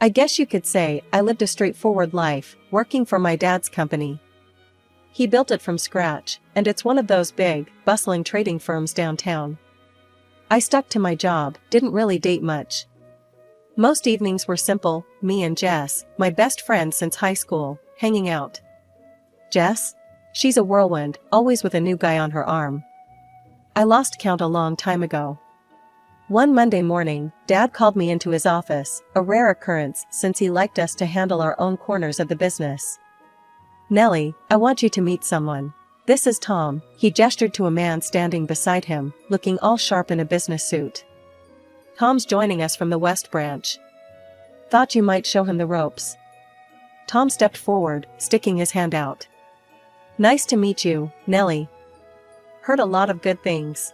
I guess you could say I lived a straightforward life, working for my dad's company. He built it from scratch, and it's one of those big, bustling trading firms downtown. I stuck to my job, didn't really date much. Most evenings were simple, me and Jess, my best friend since high school, hanging out. Jess? She's a whirlwind, always with a new guy on her arm. I lost count a long time ago. One Monday morning, Dad called me into his office, a rare occurrence since he liked us to handle our own corners of the business. Nellie, I want you to meet someone. This is Tom. He gestured to a man standing beside him, looking all sharp in a business suit. Tom's joining us from the West Branch. Thought you might show him the ropes. Tom stepped forward, sticking his hand out. Nice to meet you, Nellie. Heard a lot of good things.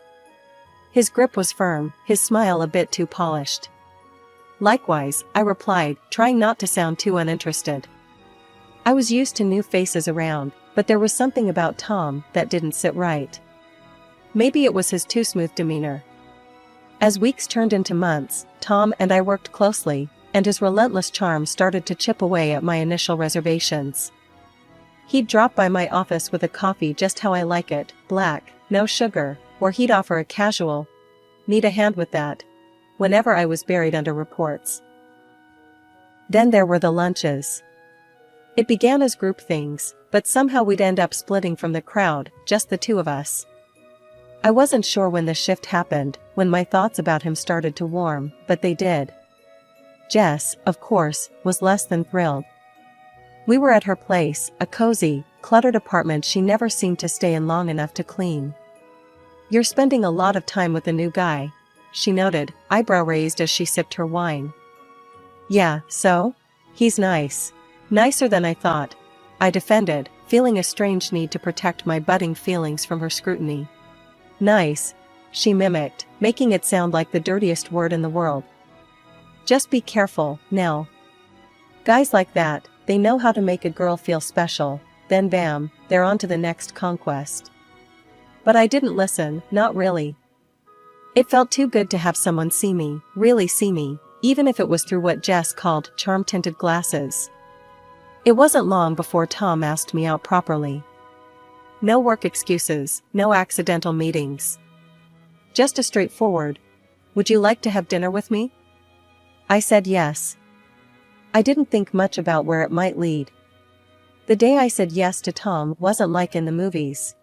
His grip was firm, his smile a bit too polished. Likewise, I replied, trying not to sound too uninterested. I was used to new faces around, but there was something about Tom that didn't sit right. Maybe it was his too smooth demeanor. As weeks turned into months, Tom and I worked closely, and his relentless charm started to chip away at my initial reservations. He'd drop by my office with a coffee just how I like it, black, no sugar, or he'd offer a casual, "Need a hand with that?" whenever I was buried under reports. Then there were the lunches. It began as group things, but somehow we'd end up splitting from the crowd, just the two of us. I wasn't sure when the shift happened, when my thoughts about him started to warm, but they did. Jess, of course, was less than thrilled. We were at her place, a cozy, cluttered apartment she never seemed to stay in long enough to clean. You're spending a lot of time with a new guy, she noted, eyebrow raised as she sipped her wine. Yeah, so? He's nice. Nicer than I thought, I defended, feeling a strange need to protect my budding feelings from her scrutiny. Nice, she mimicked, making it sound like the dirtiest word in the world. Just be careful, Nell. Guys like that, they know how to make a girl feel special, then bam, they're on to the next conquest. But I didn't listen, not really. It felt too good to have someone see me, really see me, even if it was through what Jess called charm-tinted glasses. It wasn't long before Tom asked me out properly. No work excuses, no accidental meetings. Just a straightforward, "Would you like to have dinner with me?" I said yes. I didn't think much about where it might lead. The day I said yes to Tom wasn't like in the movies.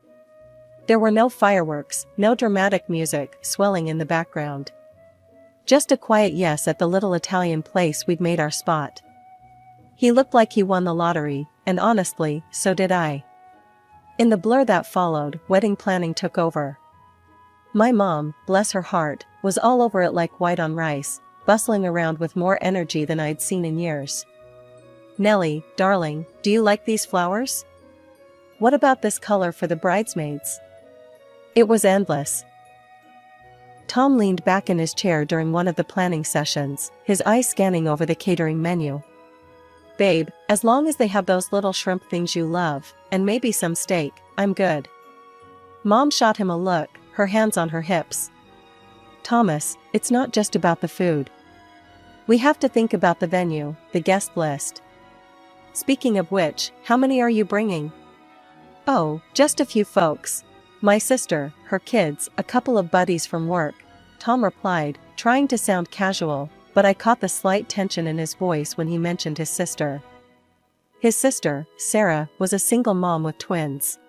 There were no fireworks, no dramatic music swelling in the background. Just a quiet yes at the little Italian place we'd made our spot. He looked like he won the lottery, and honestly, so did I. In the blur that followed, wedding planning took over. My mom, bless her heart, was all over it like white on rice, bustling around with more energy than I'd seen in years. Nellie, darling, do you like these flowers? What about this color for the bridesmaids? It was endless. Tom leaned back in his chair during one of the planning sessions, his eyes scanning over the catering menu. Babe, as long as they have those little shrimp things you love, and maybe some steak, I'm good. Mom shot him a look, her hands on her hips. Thomas, it's not just about the food. We have to think about the venue, the guest list. Speaking of which, how many are you bringing? Oh, just a few folks. My sister, her kids, a couple of buddies from work, Tom replied, trying to sound casual, but I caught the slight tension in his voice when he mentioned his sister. His sister, Sarah, was a single mom with twins.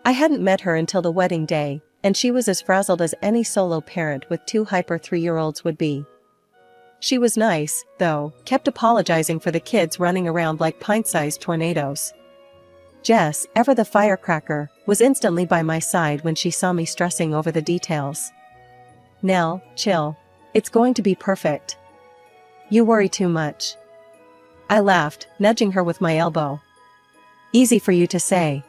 I hadn't met her until the wedding day, and she was as frazzled as any solo parent with two hyper 3-year-olds would be. She was nice, though, kept apologizing for the kids running around like pint-sized tornadoes. Jess, ever the firecracker, was instantly by my side when she saw me stressing over the details. Nell, chill. It's going to be perfect. You worry too much. I laughed, nudging her with my elbow. Easy for you to say.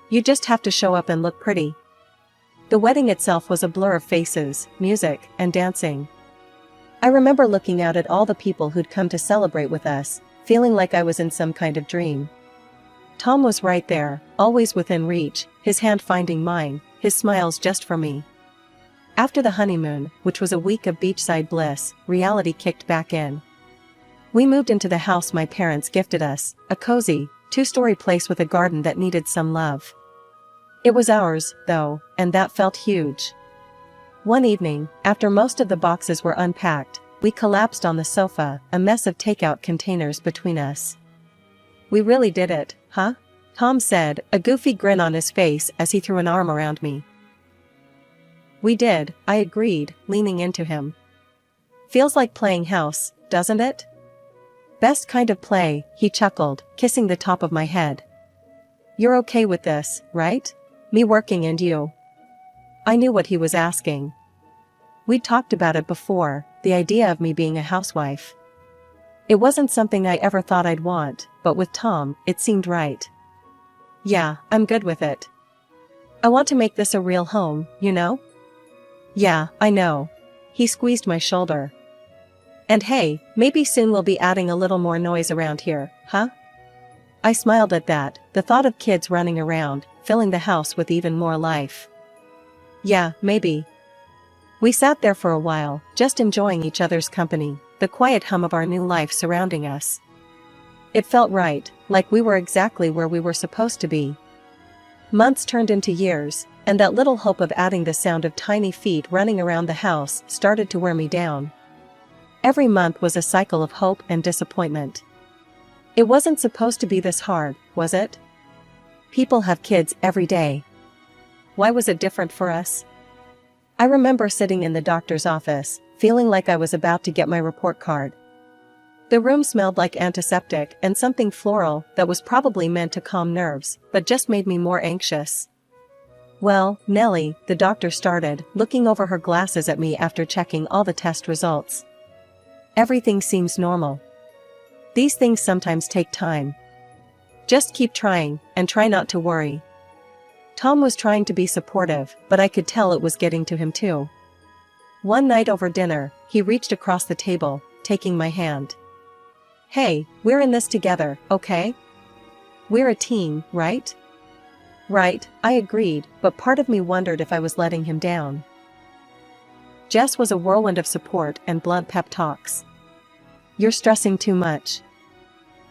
You just have to show up and look pretty. The wedding itself was a blur of faces, music, and dancing. I remember looking out at all the people who'd come to celebrate with us, feeling like I was in some kind of dream. Tom was right there, always within reach, his hand finding mine, his smiles just for me. After the honeymoon, which was a week of beachside bliss, reality kicked back in. We moved into the house my parents gifted us, a cozy, two-story place with a garden that needed some love. It was ours, though, and that felt huge. One evening, after most of the boxes were unpacked, we collapsed on the sofa, a mess of takeout containers between us. "We really did it, huh?" Tom said, a goofy grin on his face as he threw an arm around me. "We did," I agreed, leaning into him. "Feels like playing house, doesn't it?" "Best kind of play," he chuckled, kissing the top of my head. "You're okay with this, right? Me working and you?" I knew what he was asking. We'd talked about it before, the idea of me being a housewife. It wasn't something I ever thought I'd want, but with Tom, it seemed right. "Yeah, I'm good with it. I want to make this a real home, you know?" "Yeah, I know." He squeezed my shoulder. "And hey, maybe soon we'll be adding a little more noise around here, huh?" I smiled at that, the thought of kids running around, filling the house with even more life. "Yeah, maybe." We sat there for a while, just enjoying each other's company, the quiet hum of our new life surrounding us. It felt right, like we were exactly where we were supposed to be. Months turned into years, and that little hope of adding the sound of tiny feet running around the house started to wear me down. Every month was a cycle of hope and disappointment. It wasn't supposed to be this hard, was it? People have kids every day. Why was it different for us? I remember sitting in the doctor's office, feeling like I was about to get my report card. The room smelled like antiseptic and something floral that was probably meant to calm nerves, but just made me more anxious. "Well, Nellie," the doctor started, looking over her glasses at me after checking all the test results. "Everything seems normal. These things sometimes take time. Just keep trying, and try not to worry." Tom was trying to be supportive, but I could tell it was getting to him too. One night over dinner, he reached across the table, taking my hand. "Hey, we're in this together, okay? We're a team, right?" "Right," I agreed, but part of me wondered if I was letting him down. Jess was a whirlwind of support and blunt pep talks. "You're stressing too much.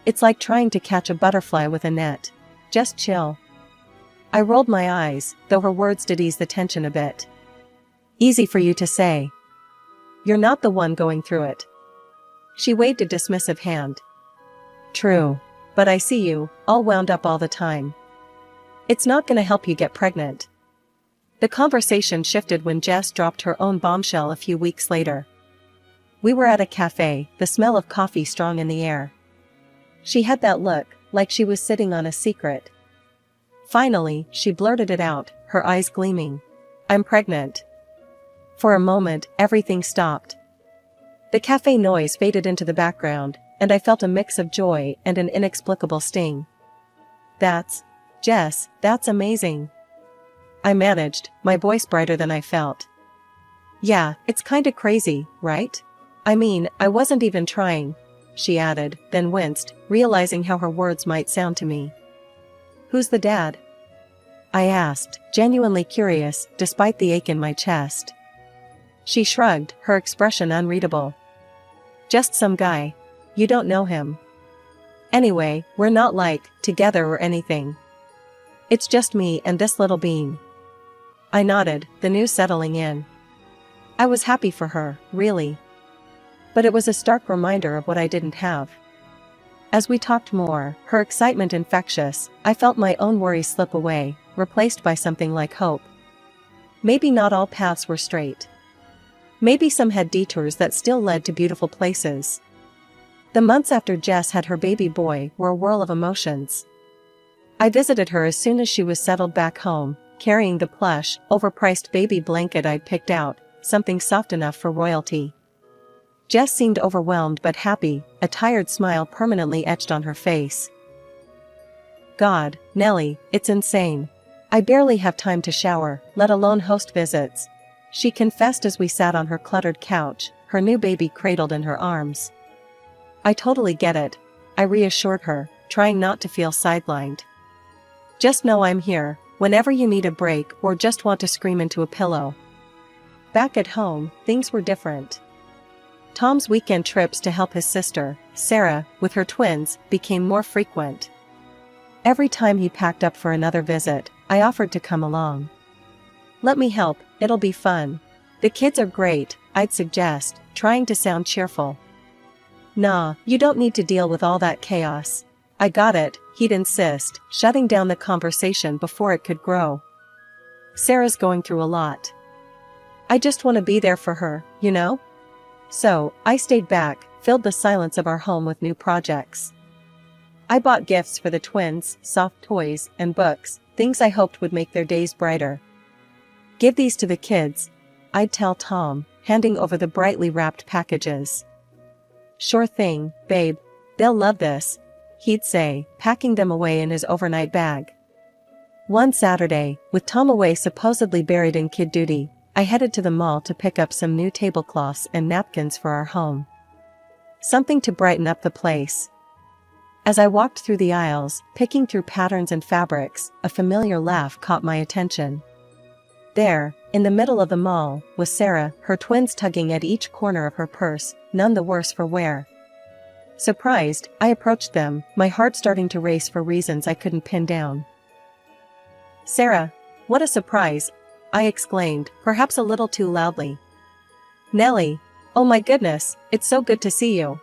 It's like trying to catch a butterfly with a net. Just chill." I rolled my eyes, though her words did ease the tension a bit. "Easy for you to say. You're not the one going through it." She waved a dismissive hand. "True. But I see you, all wound up all the time. It's not gonna help you get pregnant." The conversation shifted when Jess dropped her own bombshell a few weeks later. We were at a cafe, the smell of coffee strong in the air. She had that look, like she was sitting on a secret. Finally, she blurted it out, her eyes gleaming. "I'm pregnant." For a moment, everything stopped. The cafe noise faded into the background, and I felt a mix of joy and an inexplicable sting. Jess, that's amazing." I managed, my voice brighter than I felt. "Yeah, it's kinda crazy, right? I mean, I wasn't even trying," she added, then winced, realizing how her words might sound to me. "Who's the dad?" I asked, genuinely curious, despite the ache in my chest. She shrugged, her expression unreadable. "Just some guy. You don't know him. Anyway, we're not together or anything. It's just me and this little bean." I nodded, the news settling in. I was happy for her, really. But it was a stark reminder of what I didn't have. As we talked more, her excitement infectious, I felt my own worries slip away, replaced by something like hope. Maybe not all paths were straight. Maybe some had detours that still led to beautiful places. The months after Jess had her baby boy were a whirl of emotions. I visited her as soon as she was settled back home, carrying the plush, overpriced baby blanket I'd picked out, something soft enough for royalty. Jess seemed overwhelmed but happy, a tired smile permanently etched on her face. "God, Nellie, it's insane. I barely have time to shower, let alone host visits," she confessed as we sat on her cluttered couch, her new baby cradled in her arms. "I totally get it," I reassured her, trying not to feel sidelined. "Just know I'm here, whenever you need a break or just want to scream into a pillow." Back at home, things were different. Tom's weekend trips to help his sister, Sarah, with her twins, became more frequent. Every time he packed up for another visit, I offered to come along. "Let me help, it'll be fun. The kids are great," I'd suggest, trying to sound cheerful. "Nah, you don't need to deal with all that chaos. I got it," he'd insist, shutting down the conversation before it could grow. "Sarah's going through a lot. I just want to be there for her, you know?" So, I stayed back, filled the silence of our home with new projects. I bought gifts for the twins, soft toys, and books, things I hoped would make their days brighter. "Give these to the kids," I'd tell Tom, handing over the brightly wrapped packages. "Sure thing, babe. They'll love this," he'd say, packing them away in his overnight bag. One Saturday, with Tom away supposedly buried in kid duty, I headed to the mall to pick up some new tablecloths and napkins for our home. Something to brighten up the place. As I walked through the aisles, picking through patterns and fabrics, a familiar laugh caught my attention. There, in the middle of the mall, was Sarah, her twins tugging at each corner of her purse, none the worse for wear. Surprised, I approached them, my heart starting to race for reasons I couldn't pin down. "Sarah, what a surprise!" I exclaimed, perhaps a little too loudly. "Nellie, oh my goodness, it's so good to see you."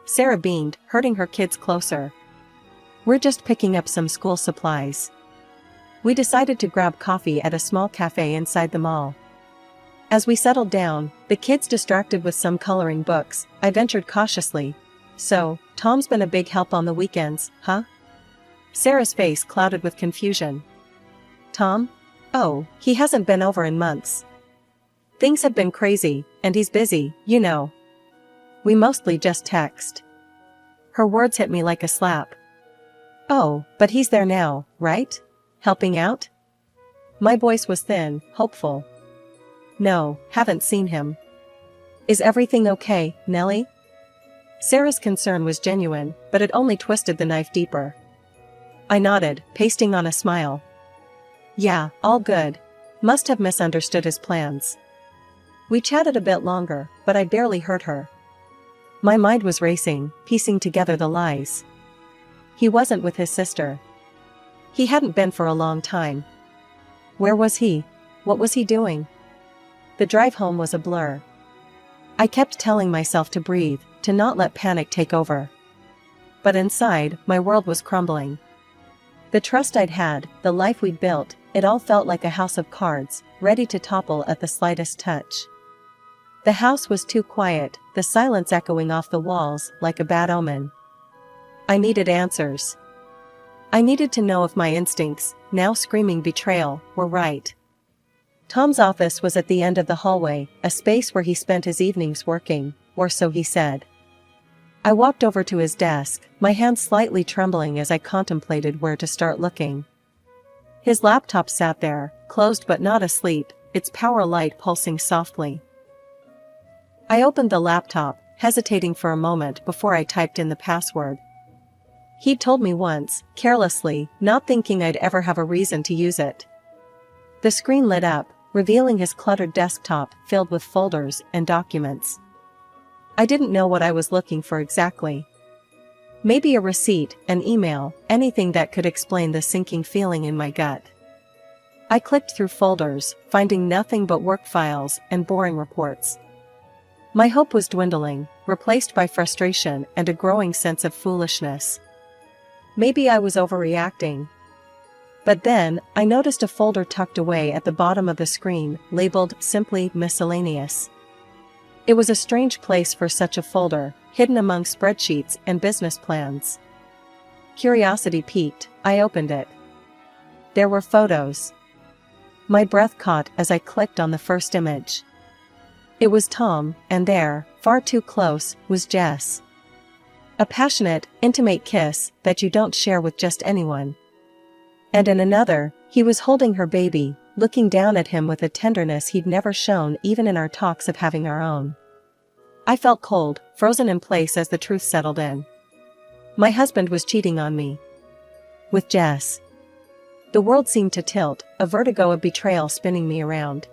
Sarah beamed, herding her kids closer. "We're just picking up some school supplies." We decided to grab coffee at a small cafe inside the mall. As we settled down, the kids distracted with some coloring books, I ventured cautiously. "So, Tom's been a big help on the weekends, huh?" Sarah's face clouded with confusion. "Tom? Oh, he hasn't been over in months. Things have been crazy, and he's busy, you know. We mostly just text." Her words hit me like a slap. "Oh, but he's there now, right? Helping out?" My voice was thin, hopeful. "No, haven't seen him." "Is everything okay, Nellie?" Sarah's concern was genuine, but it only twisted the knife deeper. I nodded, pasting on a smile. "Yeah, all good. Must have misunderstood his plans." We chatted a bit longer, but I barely heard her. My mind was racing, piecing together the lies. He wasn't with his sister. He hadn't been for a long time. Where was he? What was he doing? The drive home was a blur. I kept telling myself to breathe, to not let panic take over. But inside, my world was crumbling. The trust I'd had, the life we'd built, it all felt like a house of cards, ready to topple at the slightest touch. The house was too quiet, the silence echoing off the walls like a bad omen. I needed answers. I needed to know if my instincts, now screaming betrayal, were right. Tom's office was at the end of the hallway, a space where he spent his evenings working, or so he said. I walked over to his desk, my hands slightly trembling as I contemplated where to start looking. His laptop sat there, closed but not asleep, its power light pulsing softly. I opened the laptop, hesitating for a moment before I typed in the password. He'd told me once, carelessly, not thinking I'd ever have a reason to use it. The screen lit up, revealing his cluttered desktop filled with folders and documents. I didn't know what I was looking for exactly. Maybe a receipt, an email, anything that could explain the sinking feeling in my gut. I clicked through folders, finding nothing but work files and boring reports. My hope was dwindling, replaced by frustration and a growing sense of foolishness. Maybe I was overreacting. But then, I noticed a folder tucked away at the bottom of the screen, labeled simply Miscellaneous. It was a strange place for such a folder, hidden among spreadsheets and business plans. Curiosity piqued, I opened it. There were photos. My breath caught as I clicked on the first image. It was Tom, and there, far too close, was Jess. A passionate, intimate kiss that you don't share with just anyone. And in another, he was holding her baby, looking down at him with a tenderness he'd never shown even in our talks of having our own. I felt cold, frozen in place as the truth settled in. My husband was cheating on me. With Jess. The world seemed to tilt, a vertigo of betrayal spinning me around.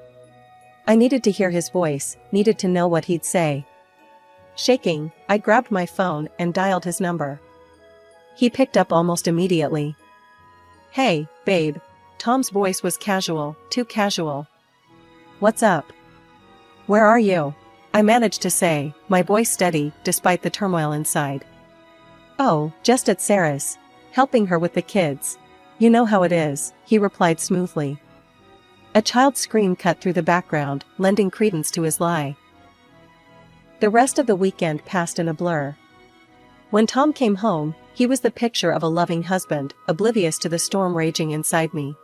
I needed to hear his voice, needed to know what he'd say. Shaking, I grabbed my phone and dialed his number. He picked up almost immediately. "Hey, babe." Tom's voice was casual, too casual. "What's up? Where are you?" I managed to say, my voice steady despite the turmoil inside. "Oh, just at Sarah's. Helping her with the kids. You know how it is," he replied smoothly. A child's scream cut through the background, lending credence to his lie. The rest of the weekend passed in a blur. When Tom came home, he was the picture of a loving husband, oblivious to the storm raging inside me.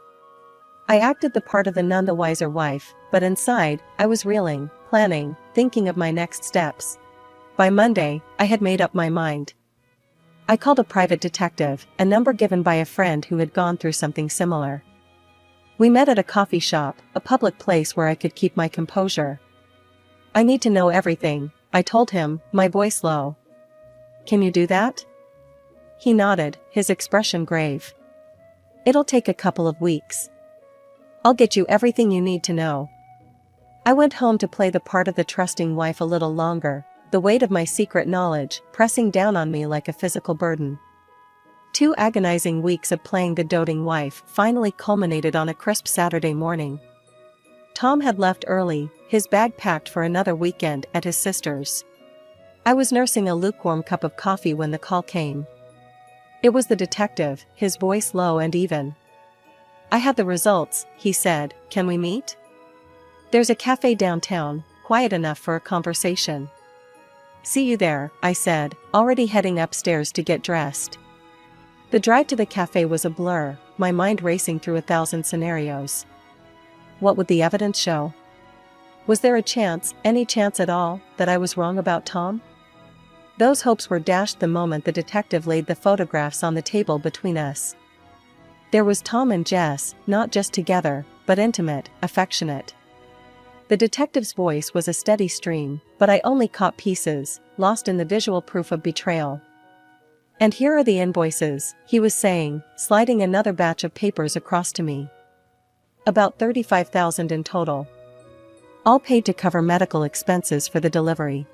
I acted the part of the none the wiser wife, but inside, I was reeling, planning, thinking of my next steps. By Monday, I had made up my mind. I called a private detective, a number given by a friend who had gone through something similar. We met at a coffee shop, a public place where I could keep my composure. "I need to know everything," I told him, my voice low. "Can you do that?" He nodded, his expression grave. "It'll take a couple of weeks. I'll get you everything you need to know." I went home to play the part of the trusting wife a little longer, the weight of my secret knowledge pressing down on me like a physical burden. 2 agonizing weeks of playing the doting wife finally culminated on a crisp Saturday morning. Tom had left early, his bag packed for another weekend at his sister's. I was nursing a lukewarm cup of coffee when the call came. It was the detective, his voice low and even. "I have the results," he said. "Can we meet? There's a cafe downtown, quiet enough for a conversation." "See you there," I said, already heading upstairs to get dressed. The drive to the cafe was a blur, my mind racing through 1,000 scenarios. What would the evidence show? Was there a chance, any chance at all, that I was wrong about Tom? Those hopes were dashed the moment the detective laid the photographs on the table between us. There was Tom and Jess, not just together, but intimate, affectionate. The detective's voice was a steady stream, but I only caught pieces, lost in the visual proof of betrayal. "And here are the invoices," he was saying, sliding another batch of papers across to me. "About 35,000 in total. All paid to cover medical expenses for the delivery.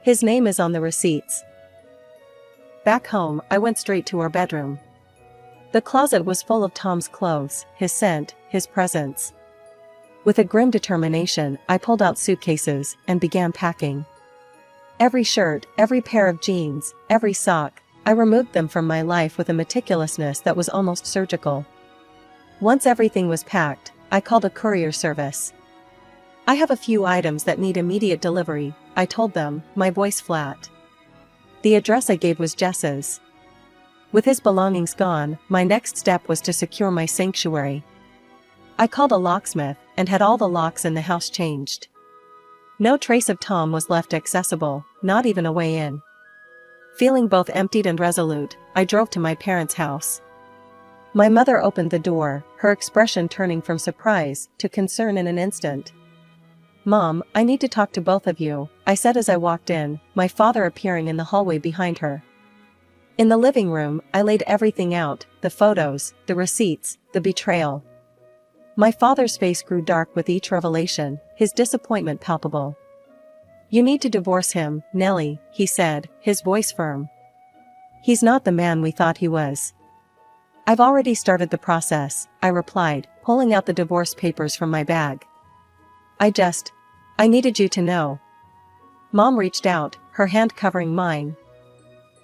His name is on the receipts." Back home, I went straight to our bedroom. The closet was full of Tom's clothes, his scent, his presence. With a grim determination, I pulled out suitcases and began packing. Every shirt, every pair of jeans, every sock, I removed them from my life with a meticulousness that was almost surgical. Once everything was packed, I called a courier service. "I have a few items that need immediate delivery," I told them, my voice flat. The address I gave was Jess's. With his belongings gone, my next step was to secure my sanctuary. I called a locksmith, and had all the locks in the house changed. No trace of Tom was left accessible, not even a way in. Feeling both emptied and resolute, I drove to my parents' house. My mother opened the door, her expression turning from surprise to concern in an instant. "Mom, I need to talk to both of you," I said as I walked in, my father appearing in the hallway behind her. In the living room, I laid everything out, the photos, the receipts, the betrayal. My father's face grew dark with each revelation, his disappointment palpable. "You need to divorce him, Nellie," he said, his voice firm. "He's not the man we thought he was." "I've already started the process," I replied, pulling out the divorce papers from my bag. I needed you to know." Mom reached out, her hand covering mine.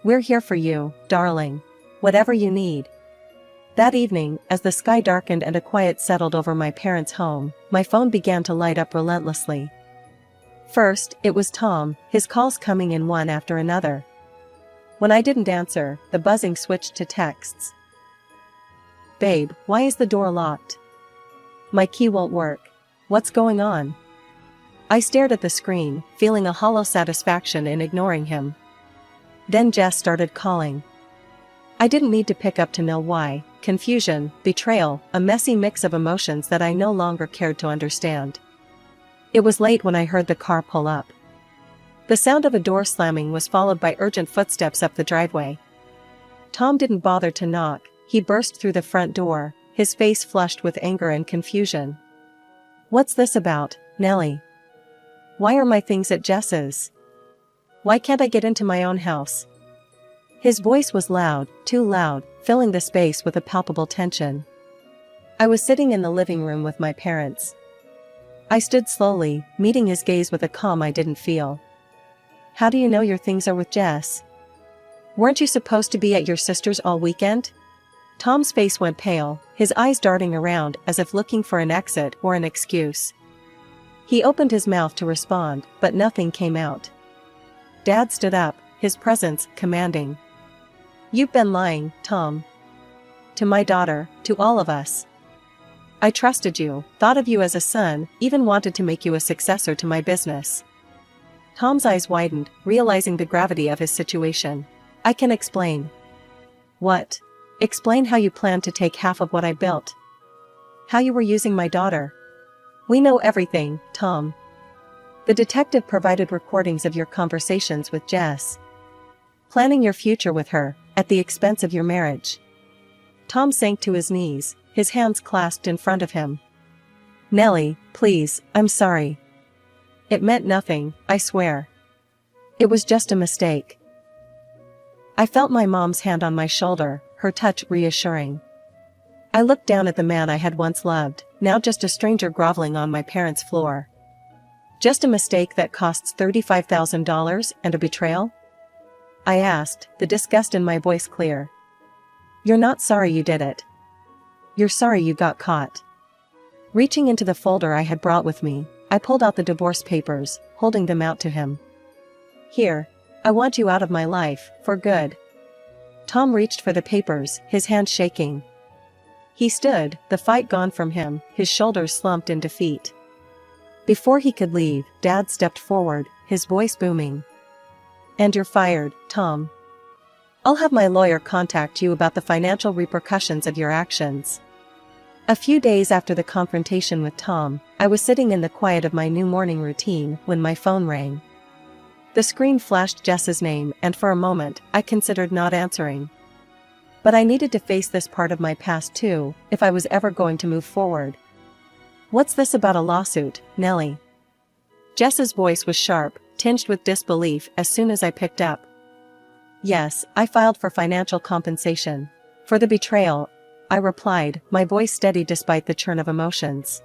"We're here for you, darling. Whatever you need." That evening, as the sky darkened and a quiet settled over my parents' home, my phone began to light up relentlessly. First, it was Tom, his calls coming in one after another. When I didn't answer, the buzzing switched to texts. "Babe, why is the door locked? My key won't work. What's going on?" I stared at the screen, feeling a hollow satisfaction in ignoring him. Then Jess started calling. I didn't need to pick up to know why. Confusion, betrayal, a messy mix of emotions that I no longer cared to understand. It was late when I heard the car pull up. The sound of a door slamming was followed by urgent footsteps up the driveway. Tom didn't bother to knock, he burst through the front door, his face flushed with anger and confusion. "What's this about, Nellie? Why are my things at Jess's?" Why can't I get into my own house? His voice was loud, too loud, filling the space with a palpable tension. I was sitting in the living room with my parents. I stood slowly, meeting his gaze with a calm I didn't feel. How do you know your things are with Jess? Weren't you supposed to be at your sister's all weekend? Tom's face went pale, his eyes darting around as if looking for an exit or an excuse. He opened his mouth to respond, but nothing came out. Dad stood up, his presence commanding. You've been lying, Tom. To my daughter, to all of us. I trusted you, thought of you as a son, even wanted to make you a successor to my business. Tom's eyes widened, realizing the gravity of his situation. I can explain. What? Explain how you planned to take half of what I built. How you were using my daughter. We know everything, Tom. The detective provided recordings of your conversations with Jess. Planning your future with her, at the expense of your marriage. Tom sank to his knees, his hands clasped in front of him. Nellie, please, I'm sorry. It meant nothing, I swear. It was just a mistake. I felt my mom's hand on my shoulder, her touch reassuring. I looked down at the man I had once loved, now just a stranger groveling on my parents' floor. Just a mistake that costs $35,000 and a betrayal? I asked, the disgust in my voice clear. You're not sorry you did it. You're sorry you got caught. Reaching into the folder I had brought with me, I pulled out the divorce papers, holding them out to him. Here, I want you out of my life, for good. Tom reached for the papers, his hand shaking. He stood, the fight gone from him, his shoulders slumped in defeat. Before he could leave, Dad stepped forward, his voice booming. And you're fired, Tom. I'll have my lawyer contact you about the financial repercussions of your actions. A few days after the confrontation with Tom, I was sitting in the quiet of my new morning routine when my phone rang. The screen flashed Jess's name, and for a moment, I considered not answering. But I needed to face this part of my past too, if I was ever going to move forward. What's this about a lawsuit, Nellie? Jess's voice was sharp, tinged with disbelief as soon as I picked up. Yes, I filed for financial compensation. For the betrayal, I replied, my voice steady despite the churn of emotions.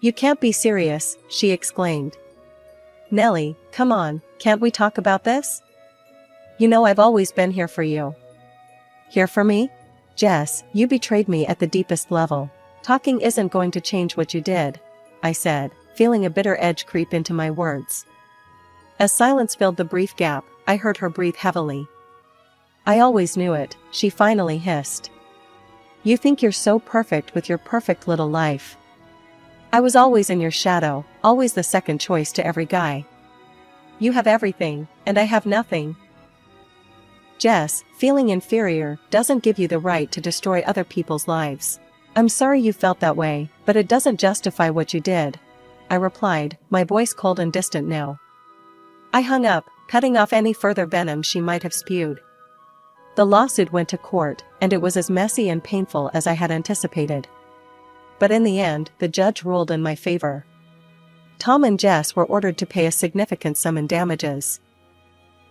You can't be serious, she exclaimed. Nellie, come on, can't we talk about this? You know I've always been here for you. Here for me? Jess, you betrayed me at the deepest level. Talking isn't going to change what you did, I said, feeling a bitter edge creep into my words. As silence filled the brief gap, I heard her breathe heavily. I always knew it, she finally hissed. You think you're so perfect with your perfect little life. I was always in your shadow, always the second choice to every guy. You have everything, and I have nothing. Jess, feeling inferior doesn't give you the right to destroy other people's lives. I'm sorry you felt that way, but it doesn't justify what you did, I replied, my voice cold and distant now. I hung up, cutting off any further venom she might have spewed. The lawsuit went to court, and it was as messy and painful as I had anticipated. But in the end, the judge ruled in my favor. Tom and Jess were ordered to pay a significant sum in damages.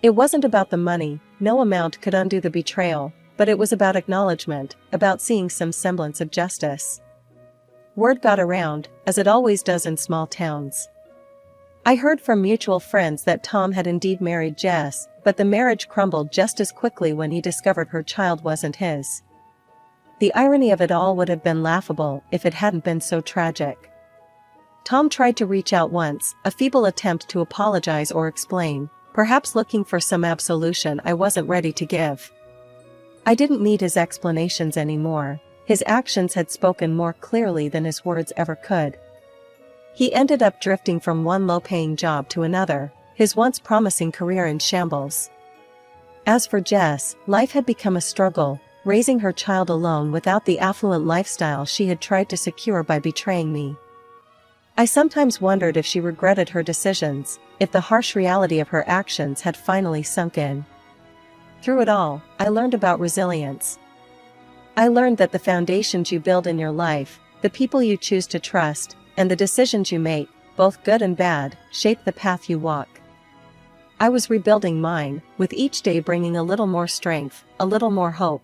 It wasn't about the money, no amount could undo the betrayal, but it was about acknowledgement, about seeing some semblance of justice. Word got around, as it always does in small towns. I heard from mutual friends that Tom had indeed married Jess, but the marriage crumbled just as quickly when he discovered her child wasn't his. The irony of it all would have been laughable if it hadn't been so tragic. Tom tried to reach out once, a feeble attempt to apologize or explain, perhaps looking for some absolution I wasn't ready to give. I didn't need his explanations anymore. His actions had spoken more clearly than his words ever could. He ended up drifting from one low-paying job to another, his once promising career in shambles. As for Jess, life had become a struggle, raising her child alone without the affluent lifestyle she had tried to secure by betraying me. I sometimes wondered if she regretted her decisions, if the harsh reality of her actions had finally sunk in. Through it all, I learned about resilience. I learned that the foundations you build in your life, the people you choose to trust, and the decisions you make, both good and bad, shape the path you walk. I was rebuilding mine, with each day bringing a little more strength, a little more hope,